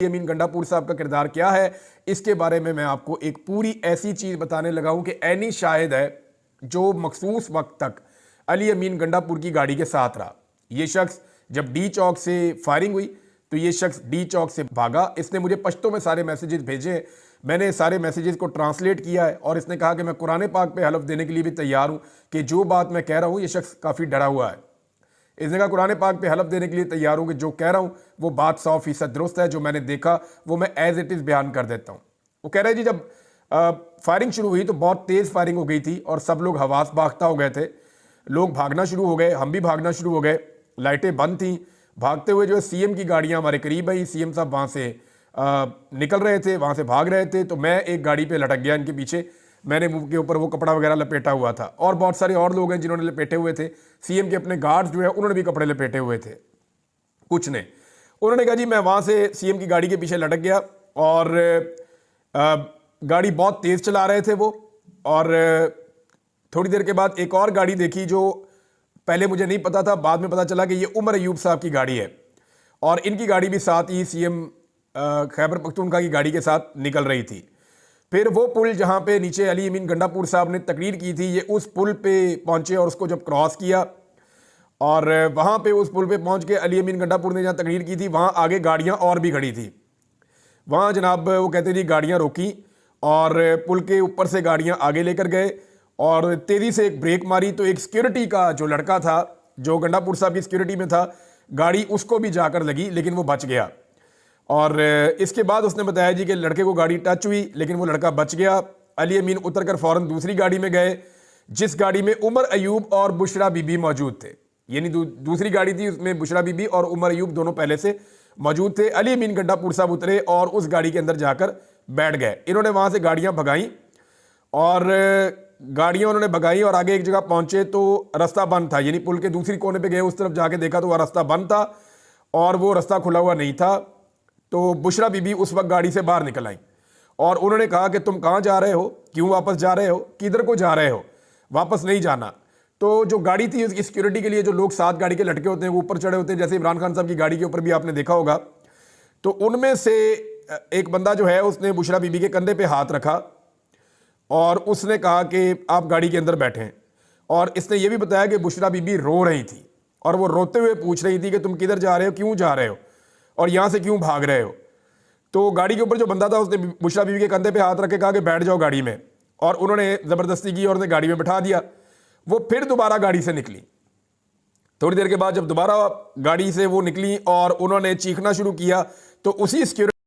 अमीन गंडापुर साहब का किरदार क्या है, इसके बारे में मैं आपको एक पूरी ऐसी चीज बताने लगा हूं कि ऐनी शाहिद है जो मखसूस वक्त तक अली अमीन गंडापुर की गाड़ी के साथ रहा। ये शख्स जब डी चौक से फायरिंग हुई तो ये शख्स डी चौक से भागा। इसने मुझे पश्तो में सारे मैसेजेस भेजे हैं, मैंने सारे मैसेजेस को ट्रांसलेट किया है और इसने कहा कि मैं कुरान पाक पे हलफ देने के लिए भी तैयार हूं कि जो बात मैं कह रहा हूं ये शख्स काफ़ी डरा हुआ है। इसने कहा कुरान पाक पे हलफ देने के लिए तैयार हूं कि जो कह रहा हूं वो बात 100% दुरुस्त है, जो मैंने देखा वो मैं एज इट इज़ बयान कर देता हूं। वो कह रहे जी जब फायरिंग शुरू हुई तो बहुत तेज़ फायरिंग हो गई थी और सब लोग हवास बाख्ता हो गए थे, लोग भागना शुरू हो गए, हम भी भागना शुरू हो गए, लाइटें बंद थी। भागते हुए जो है सीएम की गाड़ियां हमारे करीब आई, सीएम साहब वहाँ से निकल रहे थे, वहाँ से भाग रहे थे, तो मैं एक गाड़ी पे लटक गया इनके पीछे। मैंने मुंह के ऊपर वो कपड़ा वगैरह लपेटा हुआ था और बहुत सारे और लोग हैं जिन्होंने लपेटे हुए थे। सीएम के अपने गार्ड्स जो है उन्होंने भी कपड़े लपेटे हुए थे कुछ ने। उन्होंने कहा जी मैं वहाँ से सीएम की गाड़ी के पीछे लटक गया और गाड़ी बहुत तेज़ चला रहे थे वो। और थोड़ी देर के बाद एक और गाड़ी देखी जो पहले मुझे नहीं पता था, बाद में पता चला कि ये उमर अयूब साहब की गाड़ी है और इनकी गाड़ी भी साथ ही सीएम खैबर पख्तूनख्वा की गाड़ी के साथ निकल रही थी। फिर वो पुल जहाँ पे नीचे अली अमीन गंडापुर साहब ने तकरीर की थी, ये उस पुल पे पहुँचे और उसको जब क्रॉस किया और वहाँ पे उस पुल पे पहुँच के अली अमीन गंडापुर ने जहाँ तकरीर की थी वहाँ आगे गाड़ियाँ और भी खड़ी थी। वहाँ जनाब वो कहते जी गाड़ियाँ रोकी और पुल के ऊपर से गाड़ियाँ आगे लेकर गए और तेज़ी से एक ब्रेक मारी तो एक सिक्योरिटी का जो लड़का था जो गंडापुर साहब की सिक्योरिटी में था, गाड़ी उसको भी जाकर लगी लेकिन वो बच गया। और इसके बाद उसने बताया जी कि लड़के को गाड़ी टच हुई लेकिन वो लड़का बच गया। अली अमीन उतरकर फ़ौरन दूसरी गाड़ी में गए जिस गाड़ी में उमर अयूब और बुशरा बीबी मौजूद थे, यानी दूसरी गाड़ी थी उसमें बुशरा बीबी और उमर अयूब दोनों पहले से मौजूद थे। अली अमीन गंडापुर साहब उतरे और उस गाड़ी के अंदर जाकर बैठ गए। इन्होंने वहाँ से गाड़ियाँ भगाई और गाड़ियाँ उन्होंने भगाई और आगे एक जगह पहुँचे तो रास्ता बंद था, यानी पुल के दूसरी कोने पे गए, उस तरफ जाके देखा तो वह रास्ता बंद था और वो रास्ता खुला हुआ नहीं था। तो बुशरा बीबी उस वक्त गाड़ी से बाहर निकल आई और उन्होंने कहा कि तुम कहाँ जा रहे हो, क्यों वापस जा रहे हो, किधर को जा रहे हो, वापस नहीं जाना। तो जो गाड़ी थी उसकी सिक्योरिटी के लिए जो लोग साथ गाड़ी के लटके होते हैं वो ऊपर चढ़े होते हैं, जैसे इमरान खान साहब की गाड़ी के ऊपर भी आपने देखा होगा। तो उनमें से एक बंदा जो है उसने बुशरा बीबी के कंधे पे हाथ रखा और उसने कहा कि आप गाड़ी के अंदर बैठें। और इसने ये भी बताया कि बुशरा बीबी रो रही थी और वो रोते हुए पूछ रही थी कि तुम किधर जा रहे हो, क्यों जा रहे हो और यहाँ से क्यों भाग रहे हो। तो गाड़ी के ऊपर जो बंदा था उसने बुशरा बीबी के कंधे पे हाथ रख के कहा कि बैठ जाओ गाड़ी में, और उन्होंने ज़बरदस्ती की और उन्हें गाड़ी में बैठा दिया। वो फिर दोबारा गाड़ी से निकली। थोड़ी देर के बाद जब दोबारा गाड़ी से वो निकली और उन्होंने चीखना शुरू किया तो उसी सिक्योरिटी